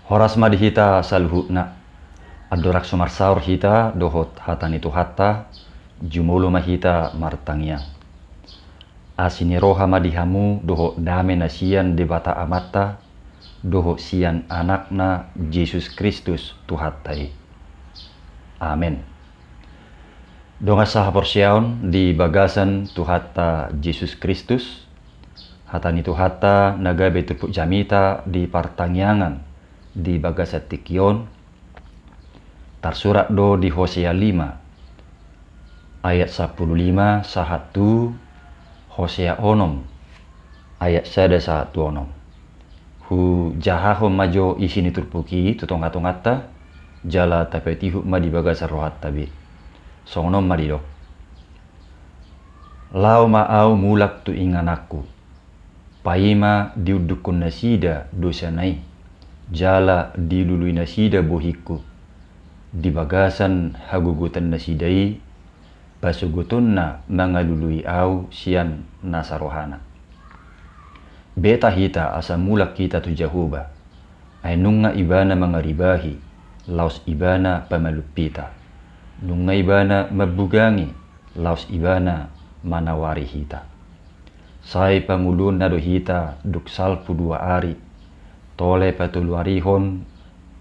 Horas madi hita salhutna. Adorak sumarsaur hita dohot hatan itu hatta. Jumulu mahita martangia. Asini roha madihamu doho dame nasian debata amata. Doho sian anakna Yesus Kristus tuhatai. Amin. Donga saha porsiaon di bagasan tuhata Yesus Kristus. Hatan itu hatta nagabe tupuk jamita di partangyangan di bagasa tikion. Tarsurat do di Hosea 5 ayat 15 sahatu Hosea onom ayat sada sahatu onom. Hu jahahom majo isini turpuki tutonga-tongata jala tapetihu ma di bagasa rohat tabi. Songonom madidok. Lau ma'au mulak tu inganakku. Paima diudukun nasida dosanai. Jala dilului nasida bohiku. Di bagasan hagugutan nasidai. Basugutun mangalului au sian nasarohana. Beta hita asa mulak kita tu Jahuba. Ainunga ibana mangaribahi. Laus ibana pamalupita. Nunga ibana mabugangi. Laus ibana manawari hita. Sai pangulun na do hita duksal pudua ari. Tole patuluarihon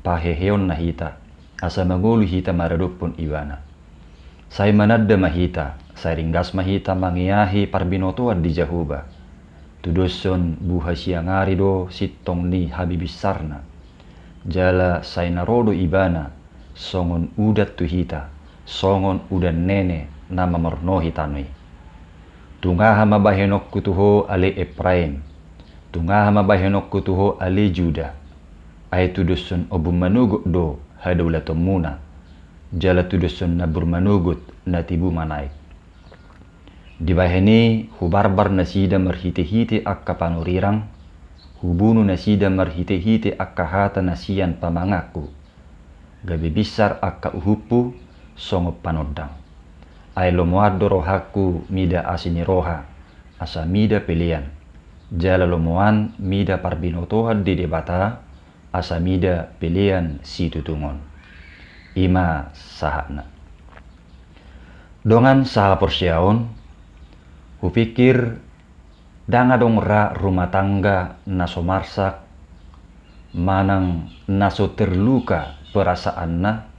paheheon na hita. Asa mangulu hita maradupun ibana. Sai manadda mahita. Sai ringgas mahita mangiahi parbinotoan di Jahuba. Tudoson buha siangari do sitong ni habibisarna. Jala sai narodo ibana. Songon udat tu hita. Songon udan nene nama mernohi tanui. Tungaha mabahenok kutuho ale Efraim. Tungaha mabahenok kutuho ale Juda. Ay tudusun obum manugut do hadawlatomuna. Jala tudusun nabur manugut na tibu manaik. Dibaheni hubarbar nasida marhite-hite akka panurirang. Hubunu nasida marhite-hite akka hata nasian pamangaku. Gabi besar akka uhupu songop panodang. Ay lomoado rohaku mida asini roha. Asa mida pilihan. Jala lomoan mida parbinotohan di debata. Asa mida pilihan si tutungon. Ima sahana. Dongan saha porsiaon. Hupikir danga dong ra rumah tangga naso marsak. Manang naso terluka perasaanna.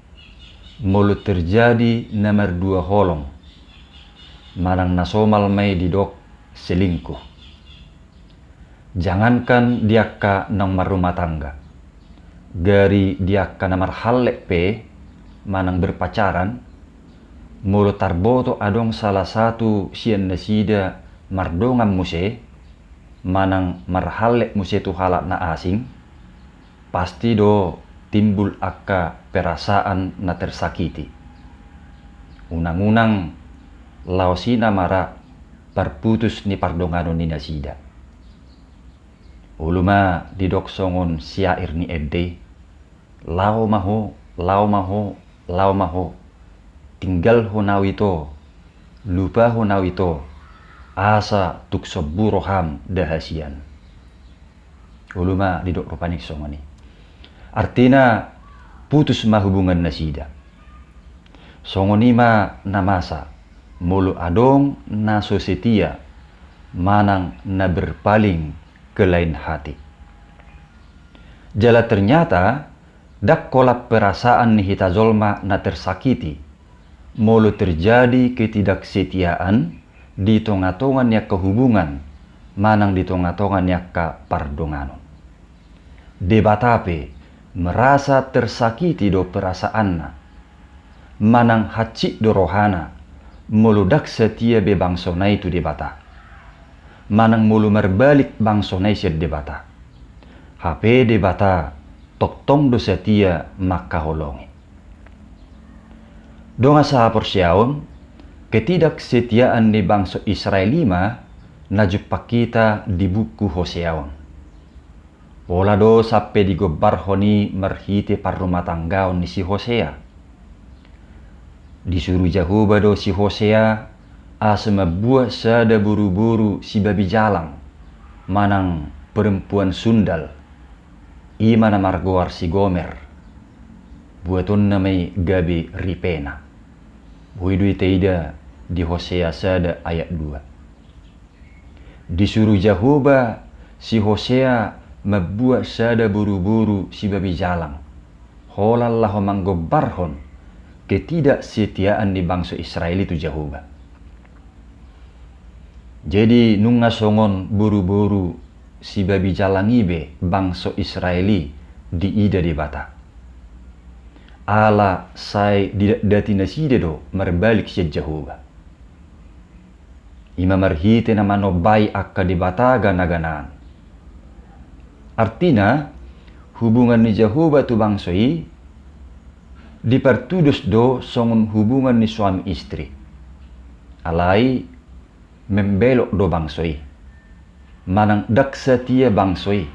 Mulut terjadi nomor 2 holong. Manang nasomal may didok selingkuh. Jangankan diaka nang marumah tangga. Gari diaka namar halek pe. Manang berpacaran. Mulut tarboto adong salah satu sian nasida mardongan muse. Manang marhalek muse tu halak na asing. Pasti do timbul akka perasaan na tersakiti. Unang-unang laosina mara perputus ni pardongano ni nasida. Uluma didoksongon syair ni edde. Lau maho, lau maho, lau maho. Tinggal honau ito, lupa honau ito. Asa tuksoburoham dahasian. Uluma didok rupanik songoni. Artinya putus ma hubungan nasida. Songonima namasa. Mulu adong naso setia. Manang na berpaling ke lain hati. Jala ternyata dak kolap perasaan ni hita zolma na tersakiti. Mulu terjadi ketidaksetiaan di tonga-tongan ya kehubungan. Manang di tonga-tongan ya ka pardonganon. Debatape merasa tersakiti do perasaanna. Manang hacik do rohana. Muludak setia be bangsonai tu debata. Manang mulu merbalik bangsonai sir debata. HP debata toktong do setia maka holongi. Donga saha porsiaon ketidaksetiaan ni bangsa Israel 5 najupak kita di buku Hoseaon. Pola do sape digobar honi merhite parrumah tanggaon ni si Hosea. Disuruh Jahuba do si Hosea asma buah sada buru-buru si babi jalang. Manang perempuan sundal. ima na margoar si Gomer, buaton na may gabi ripena. Buhidu itaida di Hosea sada ayat 2. Disuruh Jehovah si Hosea membuat sada buru-buru si babi jalang. Holallah manggobarhon ketidaksetiaan di bangsa Israel itu Jehovah. Jadi nunga songon buru-buru si babi jalang ibe bangsa Israeli di ida di bata. Ala sai dati naside do merbalik si Jehovah. Ima marhite na manobai akka di bata gana-ganaan. Artinya hubungan ni Jehovah tu bangsoi dipertudus do songon hubungan ni suami istri. Alai membelok do bangsoi. Manang daksa tia bangsoi.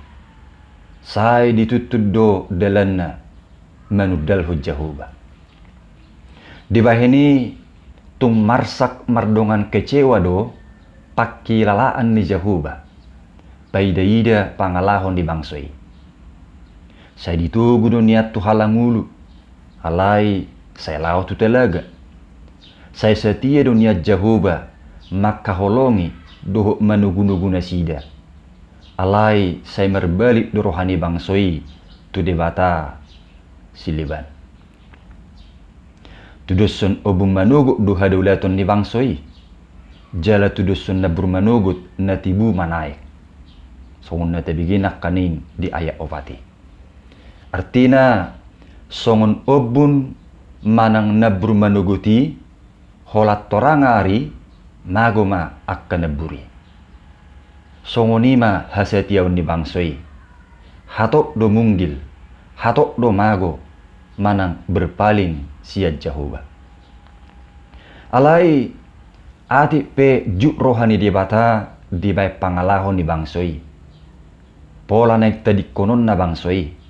Sai ditutud do dalanna manudalhu Jehovah. Di bahini tung marsak mardongan kecewa do pakilalaan ni Jehovah. Paida-ida pangalahon di bangsoi. Saya ditugu do niat tu halangulu. Alai saya lau tu telaga. Saya setia do niat Jehovah maka holongi dohok manugu-nugu nasida. Alai saya merbalik do rohani bangsoi tu debata siliban. Tudusun obung manugut do hadulaton ni bangsoi. Jala tudusun na burmanugut na tibu manaik. Songon na tabiginak kaning di ayat opati. Artina songon obun manang na burmanuguti holat torangari magoma akka naburi. Songonima hasetiaw ni bangsoi. Hatok do munggil, hatok do mago manang berpaling siya Jehovah. Alai ati pe juk rohani di bata di bay pangalahon ni bangsoi. Pola naik tadi konon na bangsoi.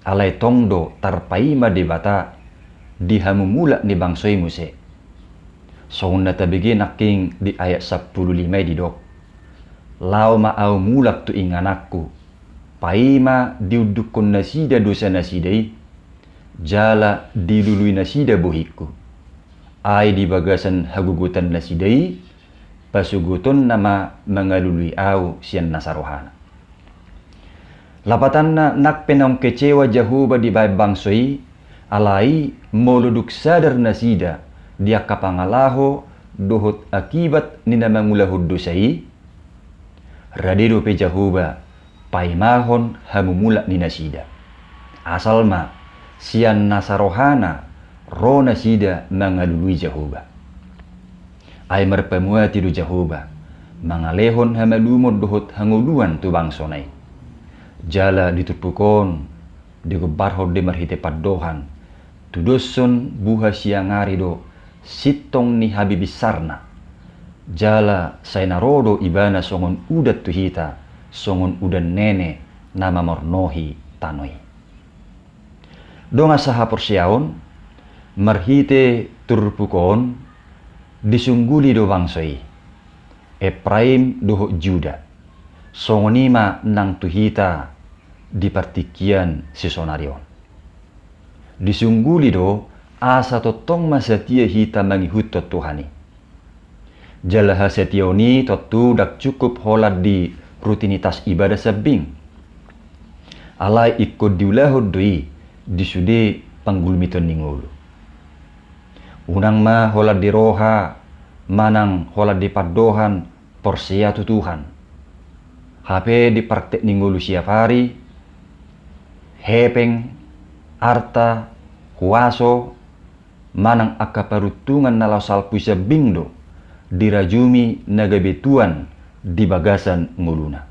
Alai tongdo tarpaima di bata di hamumula ni bangsoi muse. Songon na tabigi naking di ayat 15 di dok. Lau ma'au mulak tu inganakku. Paima diudukon nasida dosa nasidai. Jala dilului nasida bohiku. Ai di bagasan hagugutan nasidai. Pasuguton nama mengalului au sian nasarohana. Lapatan na nakpenong kecewa Jehovah di bay bangsoi. Alai moluduk sadar nasida. Dia kapangalaho dohot akibat nina mangulahud dosai. Radido pe Jehovah paimahon hamumula ni nasida. Asal ma sian nasarohana ro nasida mangalului Jehovah. Ay marpamuati do Jehovah mangalehon hamalumod dohot hanguluan tu bangsonay. Jala ditupukon digobarhod de marhite paddohan tudoson buha siangari do sitong ni habibisarna. Jala say narodo ibana songon udat tuhita songon udan nene nama mornohi tanoi. Donga saha porsiaon marhite turpukon disungguli do bangsoi. Ephraim doho Juda. Songonima nang tuhita di partikian sisonarion. Disungguli do asa totong masatia hita mangihut Tuhani. Jala hasetioni totu dak cukup holat di rutinitas ibadah sabing. Alai ikut diulahud doi disude panggulmiton ningulu. Unang ma holat di roha manang holat di paddohan porsia tu Tuhan. HP di praktek ningulu siap hari. Hepeng, arta, huaso, manang akaparutungan nalasal puisa bingdo dirajumi nagabetuan di bagasan nguluna.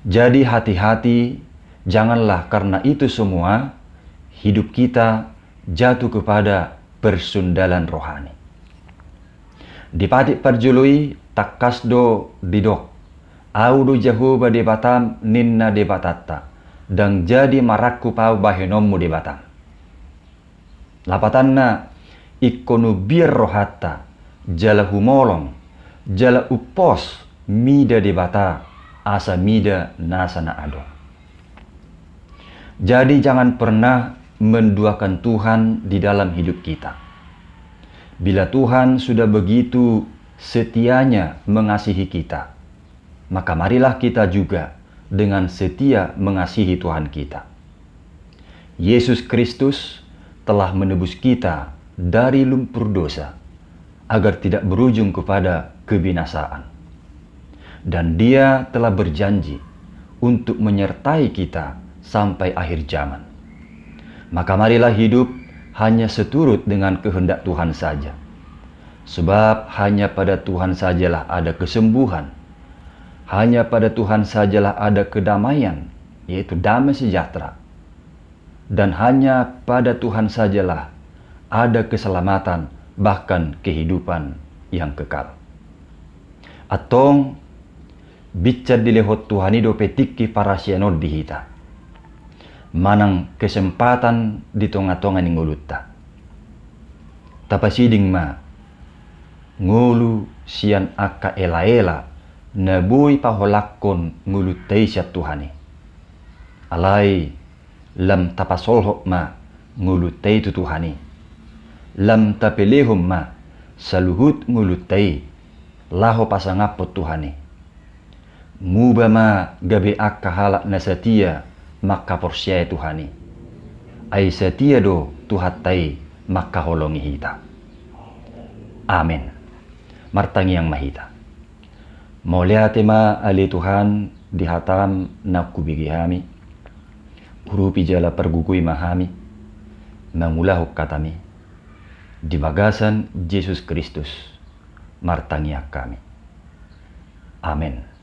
Jadi hati-hati, janganlah karena itu semua hidup kita jatuh kepada persundalan rohani. Dipatik parjului takasdo didok, audo Jehovah de batam ninna de batatta, dan jadi marakku pau bahenommu de batam. Lapatanna ikonu biar rohatta, jala humolong, jala upos mida de bata, asa mida nasana adong. Jadi jangan pernah menduakan Tuhan di dalam hidup kita. Bila Tuhan sudah begitu setianya mengasihi kita, maka marilah kita juga dengan setia mengasihi Tuhan kita. Yesus Kristus telah menebus kita dari lumpur dosa agar tidak berujung kepada kebinasaan. Dan Dia telah berjanji untuk menyertai kita sampai akhir zaman. Maka marilah hidup hanya seturut dengan kehendak Tuhan saja. Sebab hanya pada Tuhan sajalah ada kesembuhan. Hanya pada Tuhan sajalah ada kedamaian, yaitu damai sejahtera. Dan hanya pada Tuhan sajalah ada keselamatan, bahkan kehidupan yang kekal. Atong bicar dilehot Tuhan ido petikki parasianod dihita. Manang kesempatan di tonga-tonga ni ngulutta. Tapasiding ma, ngulu sian akka ela-ela na bui paholakon ngulutai siap Tuhani. Alai lam tapasolhok ma ngulutai tu Tuhani. Lam tapelehom ma saluhut ngulutai laho pasangapot Tuhani. Nguba ma gabe akka halak na setia maka porsiai Tuhani. Ai setia do tuhatai maka holongi hita. Amin. Martangi yang mahita. Molia tema ali Tuhan dihatam na kubigi hami. Urupi jala pergugui mahami. Mangulahuk katami. Di bagasan Yesus Kristus martangi kami. Amin.